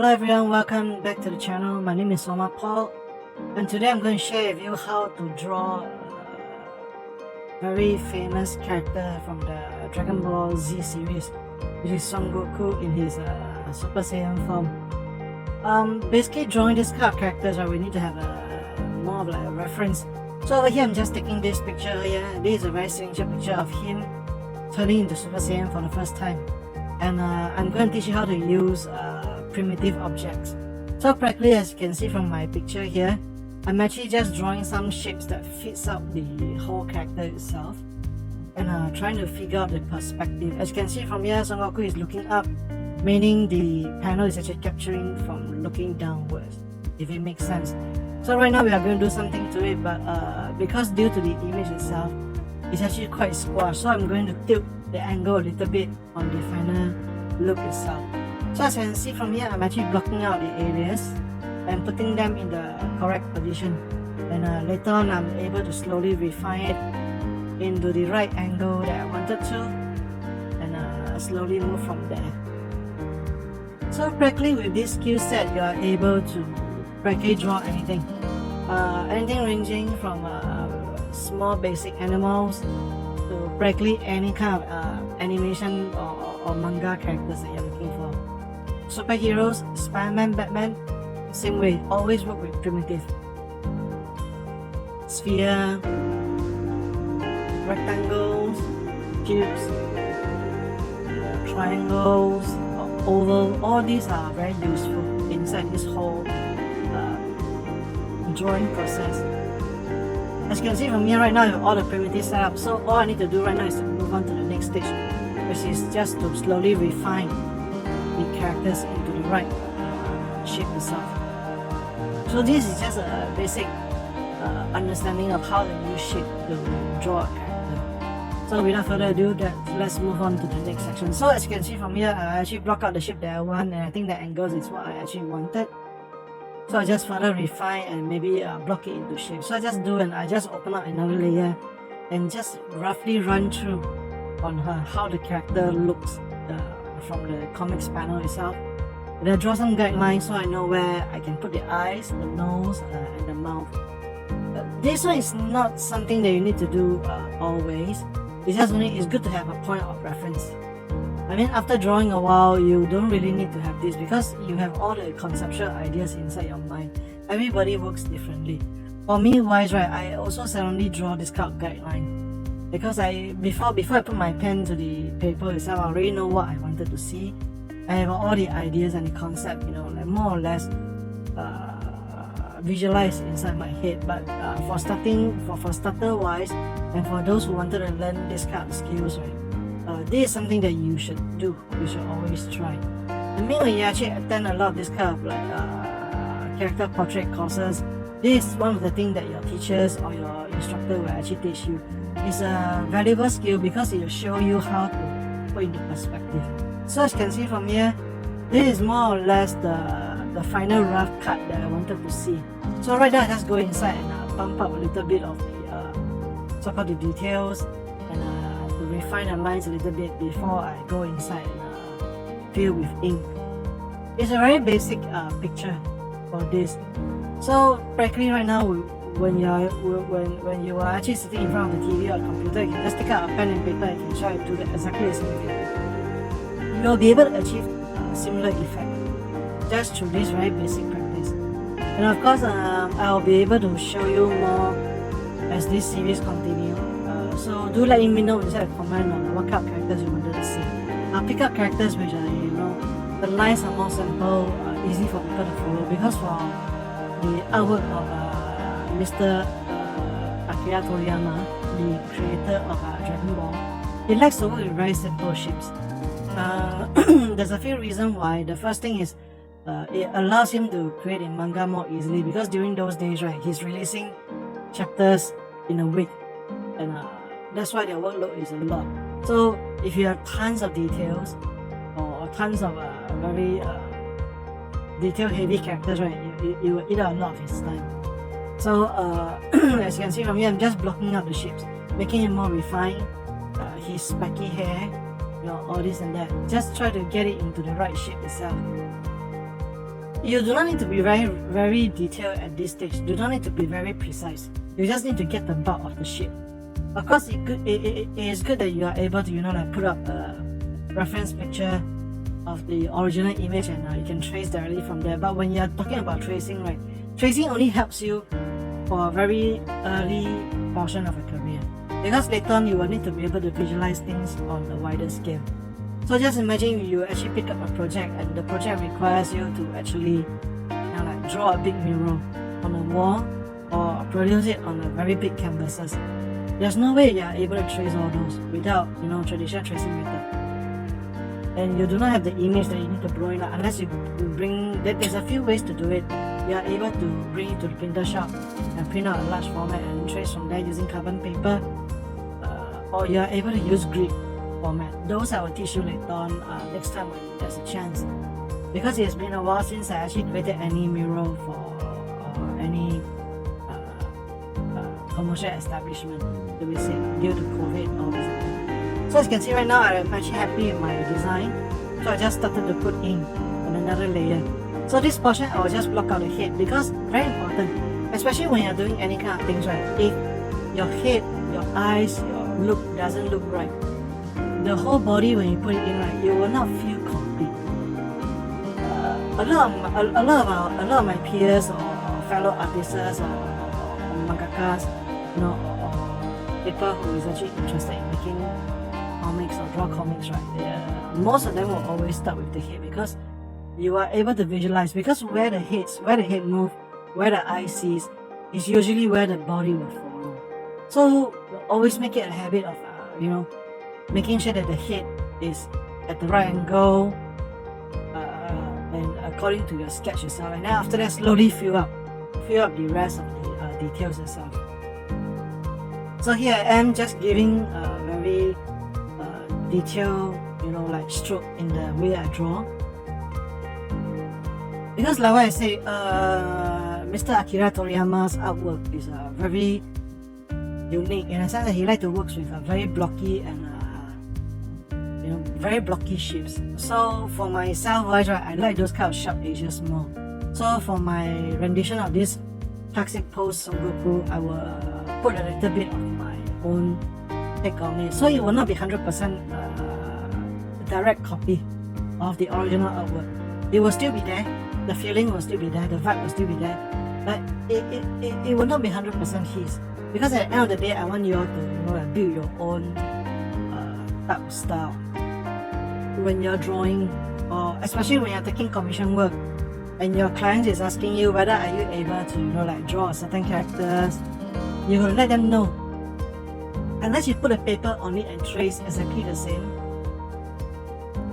Hello everyone, welcome back to the channel. My name is Soma Paul, and today I'm going to share with you how to draw a very famous character from the DragonBall Z series, which is Son Goku in his Super Saiyan form. Basically drawing this kind of characters, we need to have more of like a reference. So over here I'm just taking this picture here. This is a very signature picture of him turning into Super Saiyan for the first time. And I'm going to teach you how to use primitive objects. So practically, as you can see from my picture here, I'm actually just drawing some shapes that fits up the whole character itself and trying to figure out the perspective. As you can see from here, Son Goku is looking up, meaning the panel is actually capturing from looking downwards, if it makes sense. So right now we are going to do something to it, but because due to the image itself, it's actually quite squashed, so I'm going to tilt the angle a little bit on the final look itself. So as you can see from here, I'm actually blocking out the areas and putting them in the correct position, and later on I'm able to slowly refine it into the right angle that I wanted to, and slowly move from there. So practically with this skill set, you are able to practically draw anything, anything ranging from small basic animals to practically any kind of animation or manga characters that you're looking for. Superheroes, Spider-Man, Batman, same way, always work with primitive. Sphere, rectangles, cubes, triangles, oval, all these are very useful inside this whole drawing process. As you can see from here right now, I have all the primitives set up, so all I need to do right now is to move on to the next stage, which is just to slowly refine the characters into the right shape itself. So this is just a basic understanding of how to use shape to draw a character. So without further ado, let's move on to the next section. So as you can see from here, I actually block out the shape that I want, and I think the angles is what I actually wanted. So I just further refine and maybe block it into shape. So I just do, and I just open up another layer and just roughly run through on how the character looks from the comics panel itself. And I draw some guidelines so I know where I can put the eyes, the nose, and the mouth. This one is not something that you need to do always. It's good to have a point of reference. I mean, after drawing a while, you don't really need to have this because you have all the conceptual ideas inside your mind. Everybody works differently. For me, wise, right, I also suddenly draw this kind of guideline because before I put my pen to the paper itself, I already know what I wanted to see. I have all the ideas and the concept, like more or less visualized inside my head. But for starter wise, and for those who wanted to learn this kind of skills, right, this is something that you should do. You should always try. I mean, when you actually attend a lot of this kind of character portrait courses, this is one of the things that your teachers or your instructor will actually teach you. It's a valuable skill because it will show you how to put into perspective. So as you can see from here, this is more or less the final rough cut that I wanted to see. So right now I just go inside and bump up a little bit of the so-called the details, and to refine the lines a little bit before I go inside and fill with ink. It's a very basic picture for this. So practically right now, when you are actually sitting in front of the TV or the computer, you can just take out a pen and paper and you can try to do exactly the same thing. You will be able to achieve a similar effect just through this very basic practice. And of course, I'll be able to show you more as this series continues. So do let me know inside the comment on what kind of characters you wanted to see. I'll pick up characters which are, the lines are more simple, easy for people to follow, because for the artwork of Mr. Akira Toriyama, the creator of Dragon Ball, he likes to work with very simple shapes. There's a few reasons why. The first thing is it allows him to create a manga more easily, because during those days, right, he's releasing chapters in a week, and that's why their workload is a lot. So if you have tons of details or tons of very detail heavy characters, right, you will eat a lot of his time. So as you can see from here, I'm just blocking out the shapes, making it more refined. His spiky hair, all this and that. Just try to get it into the right shape itself. you do not need to be very detailed at this stage. You do not need to be very precise. You just need to get the bulk of the shape. Of course, it is good that you are able to, like put up a reference picture of the original image and you can trace directly from there. But when you're talking about tracing, right, tracing only helps you for a very early portion of a career, because later on you will need to be able to visualize things on a wider scale. So just imagine you actually pick up a project and the project requires you to actually like draw a big mural on a wall or produce it on a very big canvases. There's no way you are able to trace all those without traditional tracing method. And you do not have the image that you need to blow it out unless you bring. There's a few ways to do it. You are able to bring it to the printer shop and print out a large format and trace from there using carbon paper, or you are able to use grid format. Those I will teach you later on next time when there's a chance, because it has been a while since I actually created any mural for any commercial establishment, do we say, due to COVID or something. So as you can see right now, I'm actually happy with my design. So I just started to put in on another layer. So this portion I will just block out the head, because very important, especially when you're doing any kind of things, right? If your head, your eyes, your look doesn't look right, the whole body when you put it in, right, you will not feel complete. A lot of my peers or fellow artists or mangakas, or people who is actually interested in making comics or draw comics, right? Most of them will always start with the head, because you are able to visualize, because where the head moves, where the eye sees, is usually where the body will follow. So always make it a habit of making sure that the head is at the right angle and according to your sketch itself, and then after that slowly fill up the rest of the details itself. So here I am just giving a very detailed like stroke in the way I draw, because like what I say, Mr. Akira Toriyama's artwork is very unique in a sense that he likes to work with very blocky and very blocky shapes. So for myself, right, I like those kind of sharp edges more. So for my rendition of this classic pose Son Goku, I will put a little bit of my own take on it. So it will not be 100% direct copy of the original artwork. It will still be there, the feeling will still be there, the vibe will still be there, but it will not be 100% his. Because at the end of the day, I want you all to build your own type of style when you're drawing, or especially when you're taking commission work and your client is asking you whether are you able to like draw certain characters. You will let them know. Unless you put a paper on it and trace exactly the same,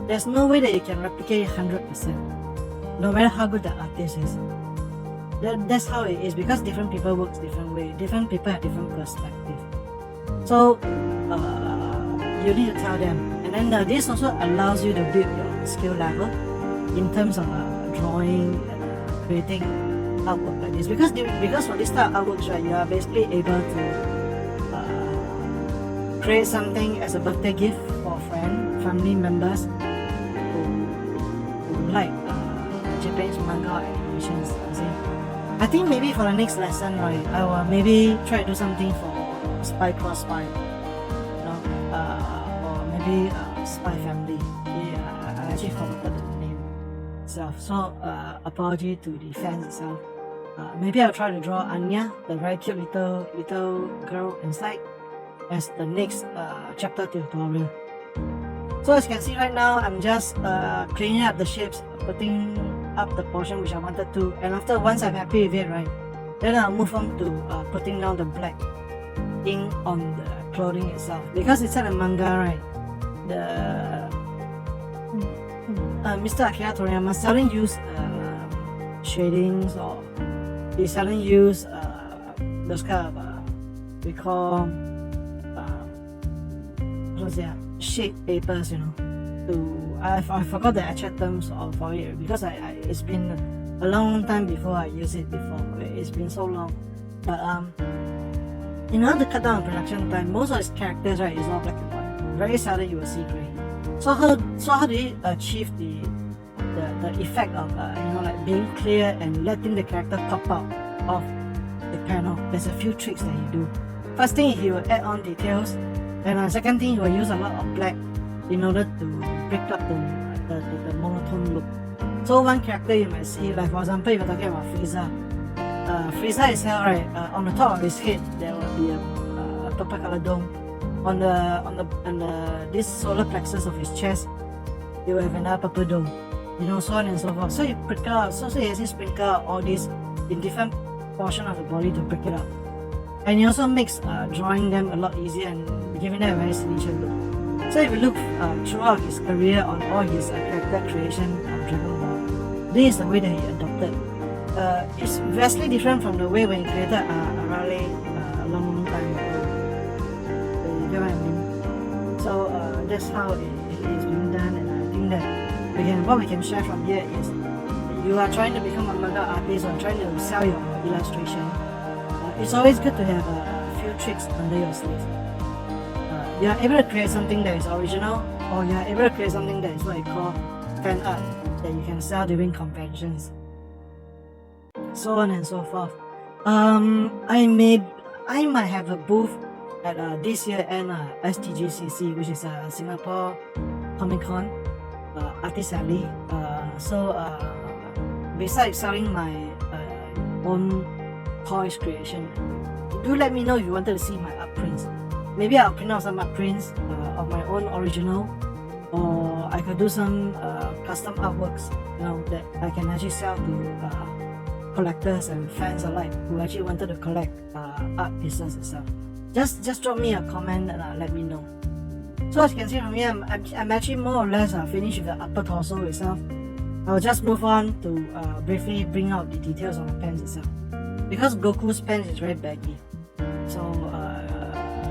there's no way that you can replicate 100%, no matter how good the artist is. That's how it is, because different people work different way, different people have different perspective. So you need to tell them, and then this also allows you to build your skill level in terms of drawing and creating artwork like this. Because for this type of artworks, right, you are basically able to create something as a birthday gift for a friend, family members who like Japanese manga or animations. I think maybe for the next lesson, right, I will maybe try to do something for Spy Cross Spy, or maybe Spy Family. Yeah, I actually forgot the name itself. So apology to the fans itself. Maybe I'll try to draw Anya, the very cute little girl inside, as the next chapter tutorial. So as you can see right now, I'm just cleaning up the shapes, putting up the portion which I wanted to, and once I'm happy with it, right, then I'll move on to putting down the black ink on the clothing itself. Because inside the manga, right, the Mr. Akira Toriyama seldom use shadings, or he seldom use those kind of we call shade papers, I forgot the actual terms for it, because it's been a long time before I used it before. It's been so long. But in order to cut down on production time, most of its characters, right, is all black and white. Very seldom you will see grey. So how do you achieve the the effect of like being clear and letting the character pop out of the panel. There's a few tricks that he do. First thing, he will add on details, and second thing, he will use a lot of black in order to break up the monotone look. So one character you might see, like for example, if you're talking about Frieza. Frieza itself, right, on the top of his head there will be a purple color dome. On this solar plexus of his chest, you will have another purple dome. So on and so forth. So you sprinkle out, so he actually sprinkle out all this in different portion of the body to break it up. And he also makes drawing them a lot easier and giving them a very signature look. So if you look throughout his career on all his character creation of Dragon Ball, this is the way that he adopted. It's vastly different from the way when he created Arale a long time ago. You get what I mean? So that's how it is being done, and I think that again, what we can share from here is you are trying to become a manga artist or trying to sell your illustration. It's always good to have a few tricks under your sleeve. You are able to create something that is original, or you are able to create something that is what you call fan art that you can sell during conventions, so on and so forth. I might have a booth at this year and STGCC, which is Singapore Comic Con Artist Alley. So besides selling my own toys creation, do let me know if you wanted to see my art prints. Maybe I'll print out some art prints of my own original, or I could do some custom artworks, that I can actually sell to collectors and fans alike who actually wanted to collect art pieces itself. Just drop me a comment and let me know. So as you can see from here, I'm actually more or less finished with the upper torso itself. I'll just move on to briefly bring out the details of the pants itself. Because Goku's pants is very baggy, so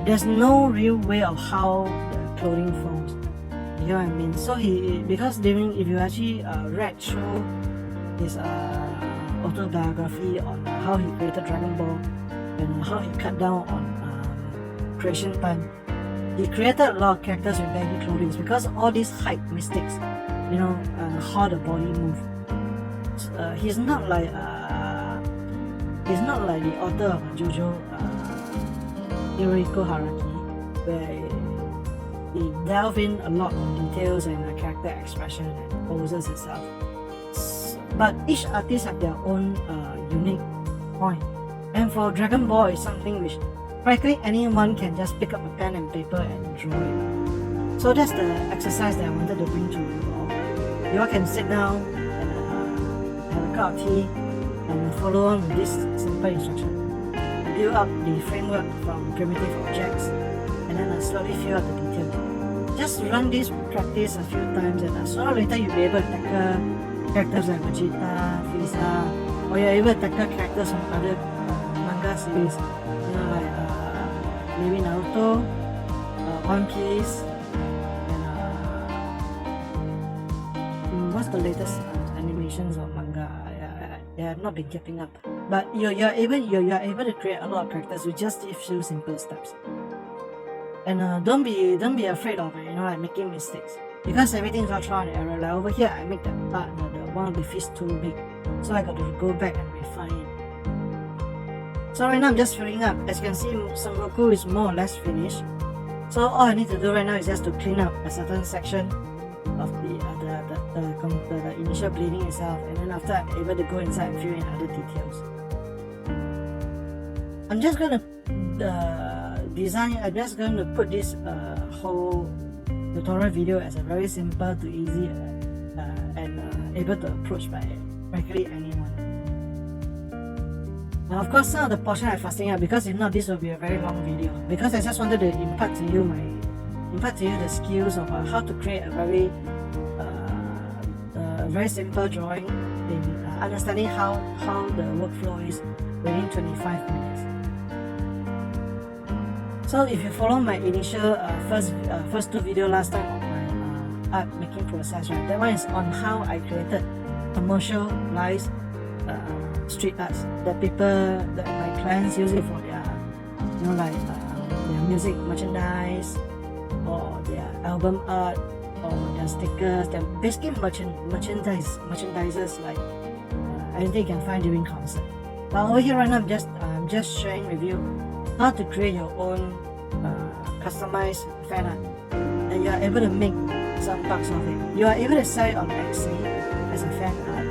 there's no real way of how the clothing flows. You know what I mean? So if you actually read through his autobiography on how he created Dragon Ball and how he cut down on creation time, he created a lot of characters with baggy clothing because all these height mistakes, and how the body moves. He's not like the author of JoJo, Hirohiko Haraki, where he delve in a lot on details and character expression and poses itself. But each artist have their own unique point. And for Dragon Ball, it's something which practically anyone can just pick up a pen and paper and draw it. So that's the exercise that I wanted to bring to you all. You all can sit down and have a cup of tea and follow on with this simple instruction. Build up the framework from primitive objects and then slowly fill out the details. Just run this practice a few times, and sooner or later you'll be able to tackle characters like Vegeta, Frieza, or you're able to tackle characters from other manga series, like maybe Naruto, One Piece, and what's the latest animations or manga? I have not been keeping up, but you're able to create a lot of characters with just a few simple steps. And don't be afraid of like making mistakes, because everything's all trial and error. Like over here, I make the part, one of the fish too big, so I got to go back and refine it. So right now I'm just filling up. As you can see, Son Goku is more or less finished. So all I need to do right now is just to clean up a certain section of the initial bleeding itself, and then after I'm able to go inside and fill in other details. I'm just going to put this whole tutorial video as a very simple to easy and able to approach by practically anyone. Now, of course, some of the portion I'm fasting out, because if not, this will be a very long video. Because I just wanted to impart to you the skills of how to create a very simple drawing in understanding how the workflow is within 25 minutes. So if you follow my initial first two videos last time on my art making process, right, that one is on how I created commercialized street arts that my clients use it for their their music merchandise or their album art or their stickers. They're basically merchandisers, like anything you can find during concert. But over here right now, I'm just sharing with you how to create your own customized fan art, and you are able to make some bucks of it. You are able to sell it on Etsy as a fan art,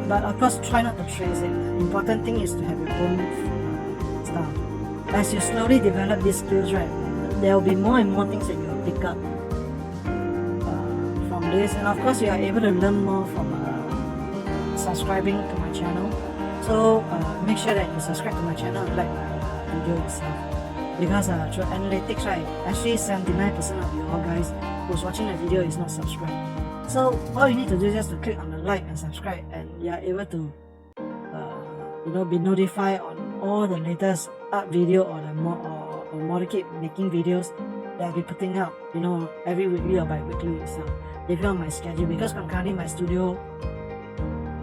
but of course try not to trace it. The important thing is to have your own style. As you slowly develop these skills, right, there will be more and more things that you will pick up from this, and of course you are able to learn more from subscribing to my channel. So make sure that you subscribe to my channel and like my video itself, because through analytics, right, actually 79% of you all guys who's watching the video is not subscribed. So all you need to do is just to click on the like and subscribe, and you are able to be notified on all the latest art video or the model kit making videos that I'll be putting out, every weekly or bi-weekly itself, depending on my schedule, because concurrently my studio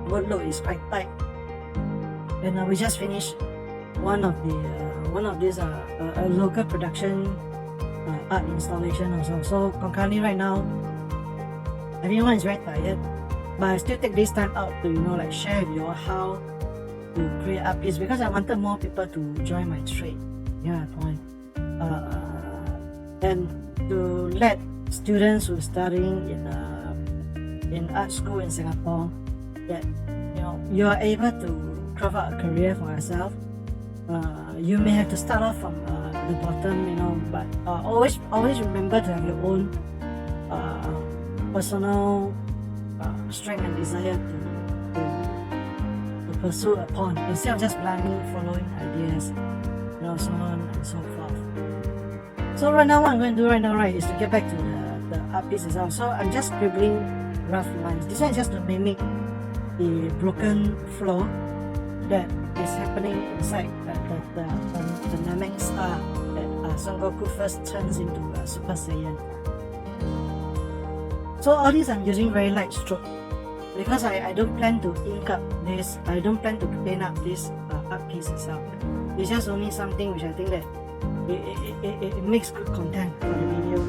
workload is quite tight, and we just finished one of these a local production art installation also. So concurrently right now, everyone is very tired, but I still take this time out to like share with you all how to create art piece, because I wanted more people to join my trade. Yeah, point. And to let students who are studying in art school in Singapore, that you are able to carve out a career for yourself. You may have to start off from the bottom, but always remember to have your own personal strength and desire to pursue upon, instead of just blindly following ideas, so on and so forth. So right now, what I'm going to do right now, right, is to get back to the art piece itself. So I'm just scribbling rough lines. This one is just to mimic the broken floor that is happening inside the Namek star that Son Goku first turns into Super Saiyan. So all these I'm using very light stroke, because I don't plan to ink up this, I don't plan to paint up this art piece itself. It's just only something which I think that it makes good content for the video.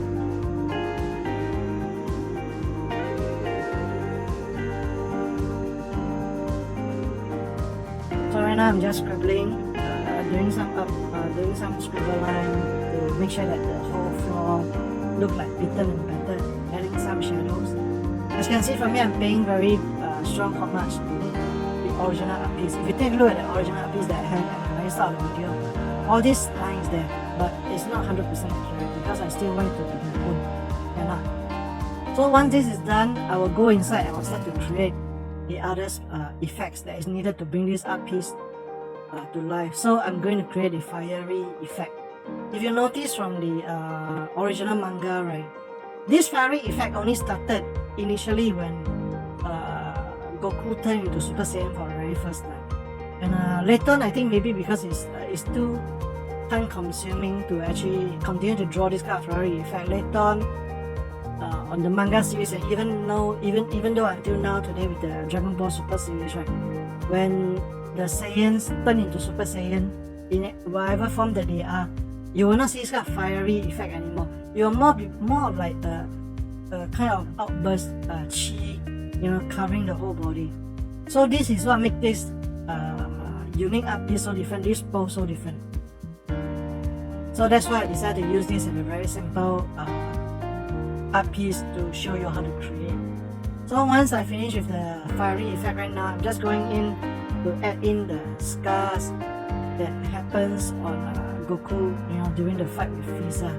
So right now I'm just scribbling, doing some scribble line to make sure that the whole floor look like beaten and battered, adding some shadows. As you can see from here, I'm paying very strong homage to the original art piece. If you take a look at the original art piece that I had at the very start of the video, all these lines there, but it's not 100% accurate because I still want it to be my own fan art. So once this is done, I will go inside and I'll start to create the other effects that is needed to bring this art piece to life. So I'm going to create a fiery effect. If you notice from the original manga, right, this fiery effect only started initially when Goku turned into Super Saiyan for the very first time. And later on, I think maybe because it's too time consuming to actually continue to draw this kind of fiery effect, later on the manga series, and even though until now today with the DragonBall Super series, right, when the Saiyans turn into Super Saiyan in whatever form that they are, you will not see this kind of fiery effect anymore. You will more of like a kind of outburst chi, covering the whole body. So this is what makes this unique art piece so different, this pose so different. So that's why I decided to use this in a very simple art piece to show you how to create. So once I finish with the fiery effect right now, I'm just going in to add in the scars that happens on Goku, during the fight with Frieza.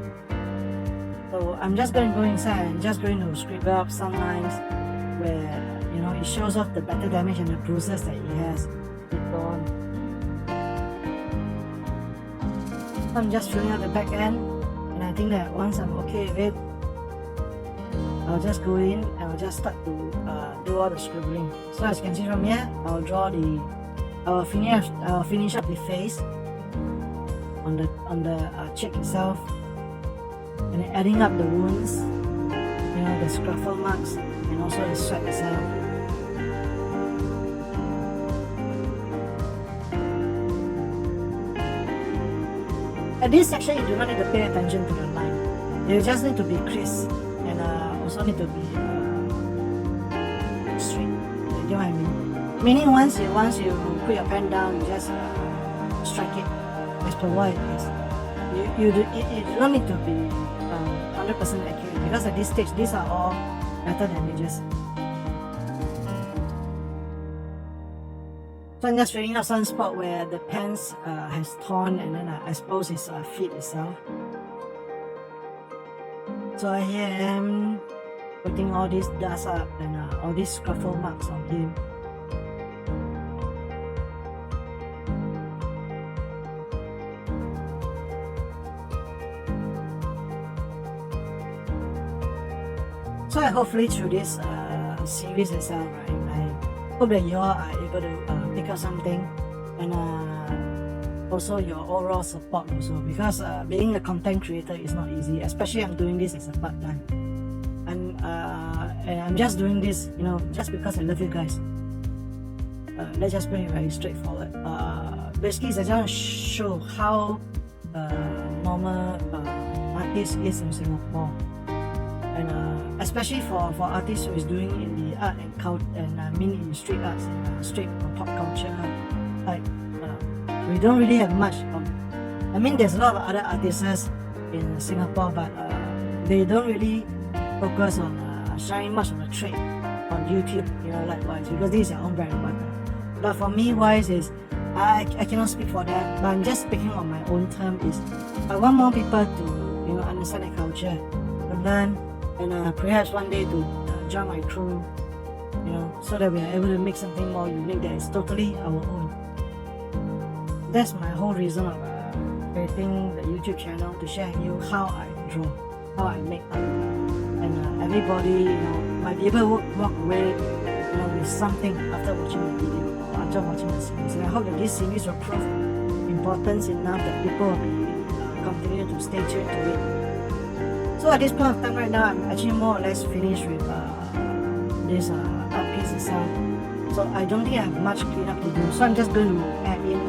So I'm just going to go inside and just going to scribble up some lines where it shows off the battle damage and the bruises that he has later on. So I'm just filling out the back end, and I think that once I'm okay with it, I'll just go in and I'll just start to do all the scribbling. So as you can see from here, I'll finish up the face on the cheek itself, and then adding up the wounds, the scruffle marks, and also the sweat itself. At this section, you do not need to pay attention to the line. You just need to be crisp and also need to be straight. You know what I mean? Meaning once you put your pen down, you just strike it as per what it is. You don't need to be 100% accurate, because at this stage these are all method images. So I'm just filling out some spot where the pens has torn and then I expose his feet itself. So here I am putting all this dust up and all these scuffle marks on him. So I hopefully through this series itself, right, I hope that you all are able to pick up something, and also your overall support also, because being a content creator is not easy, especially I'm doing this as a part-time. I'm just doing this, you know, just because I love you guys. Let's just put it very straightforward. Basically, I just want to show how normal artist is in Singapore. And especially for artists who is doing in the art and culture, and I mean in street arts and street pop culture, like we don't really have much of. I mean, there's a lot of other artists in Singapore, but they don't really focus on sharing much of the trade on YouTube, you know, likewise, because this is their own bread and butter. But for me, wise is I cannot speak for them, but I'm just speaking on my own term. Is I want more people to, you know, understand the culture, to learn, and perhaps one day to join my crew, you know, so that we are able to make something more unique that is totally our own. That's my whole reason of creating the YouTube channel, to share with you how I draw, how I make art, and everybody, you know, might be able to walk away, you know, with something after watching the video or after watching the series. And I hope that this series will prove importance enough that people will be continue to stay tuned to it. So at this point of time right now, I'm actually more or less finished with this art piece itself. So I don't think I have much cleanup to do. So I'm just going to add in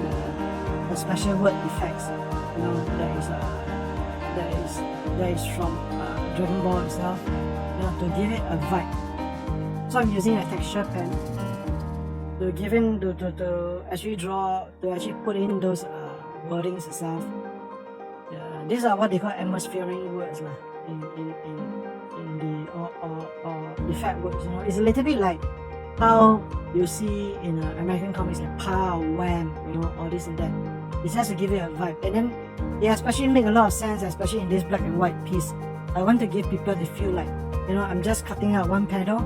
the special word effects. You know, that is from DragonBall itself. You know, to give it a vibe. So I'm using a texture pen to give in to actually draw, to actually put in those wordings itself. These are what they call atmospheric words lah. In the or effect words, you know, it's a little bit like how you see in American comics like pow, wham, you know, all this and that. It has to give it a vibe, and then they especially make a lot of sense, especially in this black and white piece. I want to give people the feel like, you know, I'm just cutting out one panel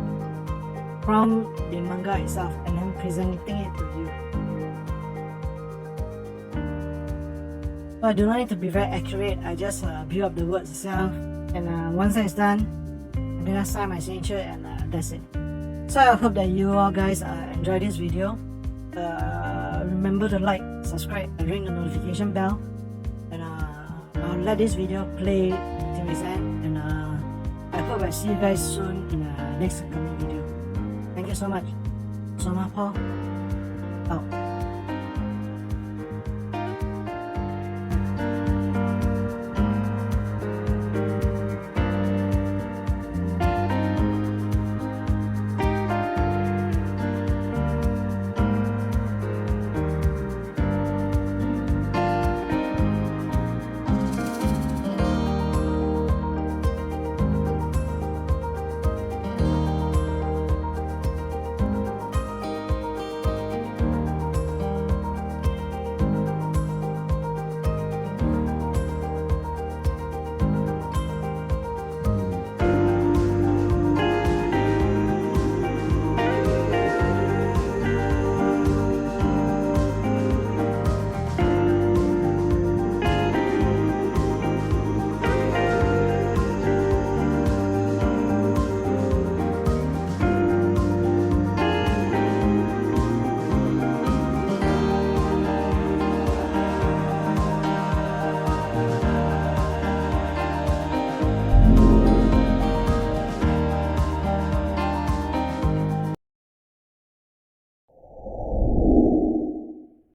from the manga itself and then presenting it to you. So I do not need to be very accurate. I just build up the words itself. And once that's done, I'm gonna sign my signature, and that's it. So I hope that you all guys enjoy this video. Remember to like, subscribe, and ring the notification bell. And I'll let this video play till its end. And I hope I see you guys soon in the next coming video. Thank you so much. Sona Paul out.